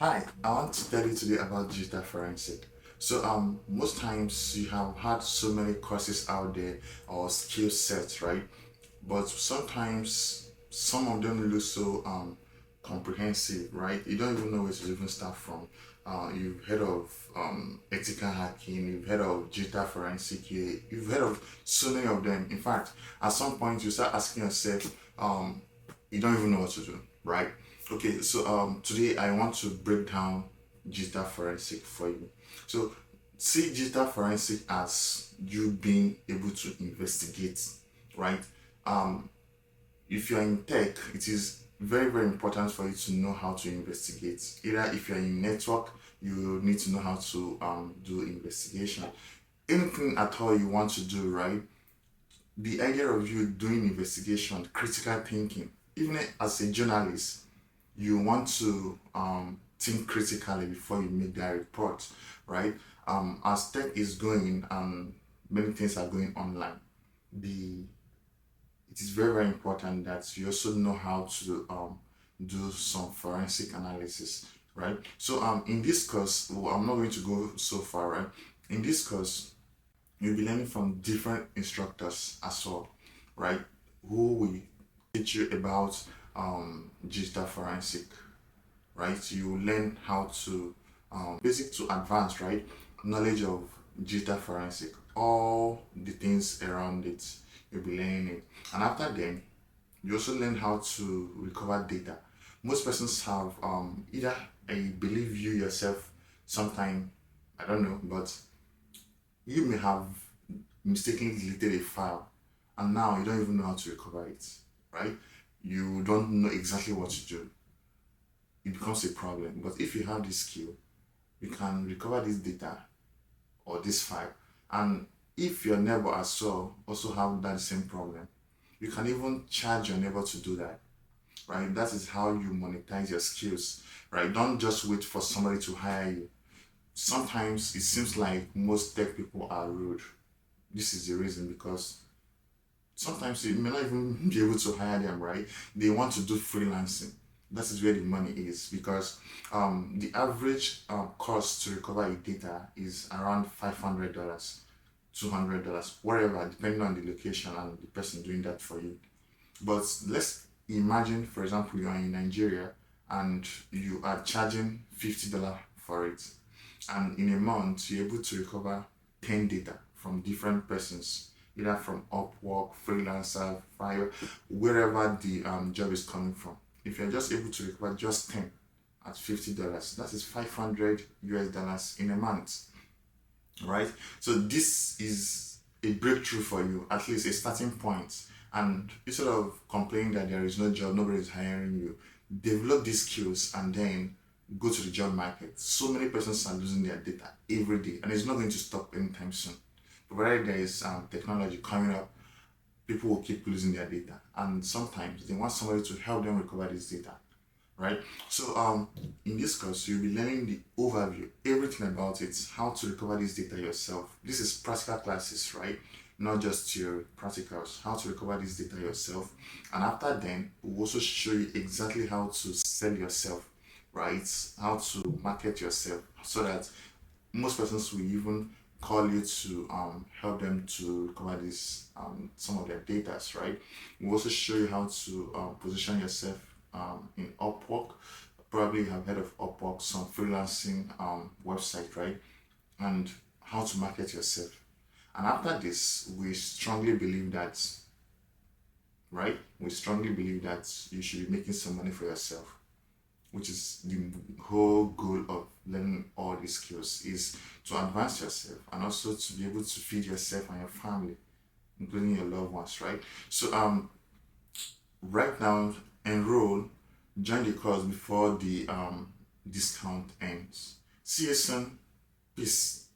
Hi, I want to tell you today about digital forensic. Most times you have had so many courses out there or skill sets, right? But sometimes some of them look so comprehensive, right? You don't even know where to even start from. You've heard of ethical hacking, you've heard of digital forensic, you've heard of so many of them. In fact, at some point you start asking yourself, you don't even know what to do, right? Okay, today I want to break down digital forensic for you. So see digital forensic as you being able to investigate, right? Um, if you're in tech, it is very, very important for you to know how to investigate. Either if you're in network, you need to know how to do investigation. Anything at all you want to do, right? The idea of you doing investigation, critical thinking, even as a journalist, you want to think critically before you make that report, right? As tech is going and many things are going online, the it is very, very important that you also know how to do some forensic analysis, right? In this course, well, I'm not going to go so far, right? In this course, you'll be learning from different instructors as well, right? Who will teach you about digital forensic, right? You learn how to basic to advanced, right? Knowledge of digital forensic, all the things around it, you'll be learning it. And after then, you also learn how to recover data. Most persons have either I believe you yourself sometime, I don't know, but you may have mistakenly deleted a file and now you don't even know how to recover it, right? You don't know exactly what to do. It becomes a problem. But if you have this skill, you can recover this data or this file. And if your neighbor as well also have that same problem, you can even charge your neighbor to do that, right? That is how you monetize your skills, right? Don't just wait for somebody to hire you. Sometimes it seems like most tech people are rude. This is the reason because sometimes you may not even be able to hire them, right? They want to do freelancing. That is where the money is because the average cost to recover a data is around $500, $200, whatever, depending on the location and the person doing that for you. But let's imagine, for example, you are in Nigeria and you are charging $50 for it, and in a month you're able to recover 10 data from different persons, either from Upwork, freelancer, Fire, wherever the job is coming from. If you're just able to recover just 10 at $50, that is 500 US dollars in a month, right? So this is a breakthrough for you, at least a starting point. And instead of complaining that there is no job, nobody is hiring you, develop these skills and then go to the job market. So many persons are losing their data every day, and it's not going to stop anytime soon. Provided there is technology coming up, people will keep losing their data, and sometimes they want somebody to help them recover this data, right? In this course you'll be learning the overview, everything about it, how to recover this data yourself. This is practical classes, right? Not just your practicals, how to recover this data yourself. And after then we'll also show you exactly how to sell yourself, right? How to market yourself so that most persons will even call you to help them to recover this some of their data, right? We also show you how to position yourself in Upwork. Probably you have heard of Upwork, some freelancing website, right? And how to market yourself. And after this, we strongly believe that, right? We strongly believe that you should be making some money for yourself, which is the whole goal of learning all these skills, is to advance yourself and also to be able to feed yourself and your family, including your loved ones, right? Right now, enroll, join the course before the discount ends. See you soon. Peace.